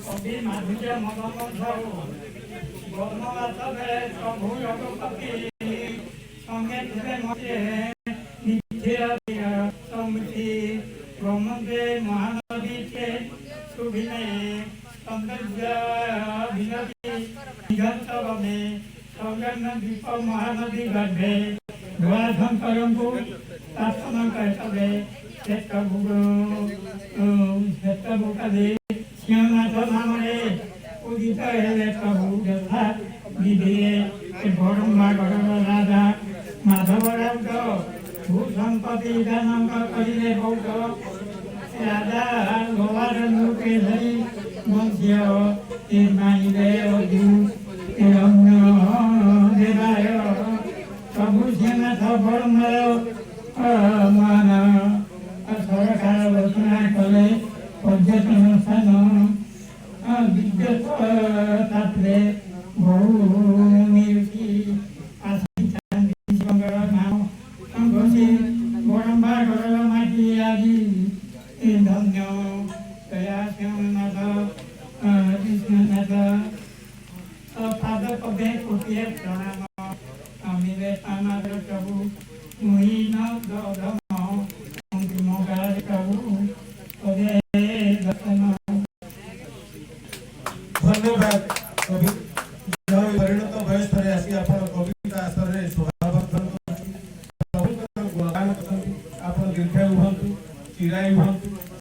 कवि माधुर्य मदन साहू वर्णवासरे प्रभु रघुपति संगे थे मते नित्य समिति ब्रह्मदे महानदी के सुभिने सौंदर्य विनती निगंतव में सौगर्ण दीप महानदी गर्भे धुआशंकर को शासन करते श्यामनाथ नामरे उदित हेले प्रभु यथा विधि बड़म्बा राजा माधवराव भूसंपत्ति दान करिले बहुत राजा गोवार लोके धरी वंश्य निर्माणिले अधु देवाय प्रभु श्यामनाथ बड़म्बा मान सरकार घोषणा कले पर्यटन स्थान विद्युत तात्रे बहु निरुचि आसी नाम घोषी बड़म्बा घर माटी आदि धन्य दया श्यामनाथ कृष्णनाथ पाद पदे कोटिए प्रणाम मिले तानाद प्रभु मुहीन धर्म धन्यवाद।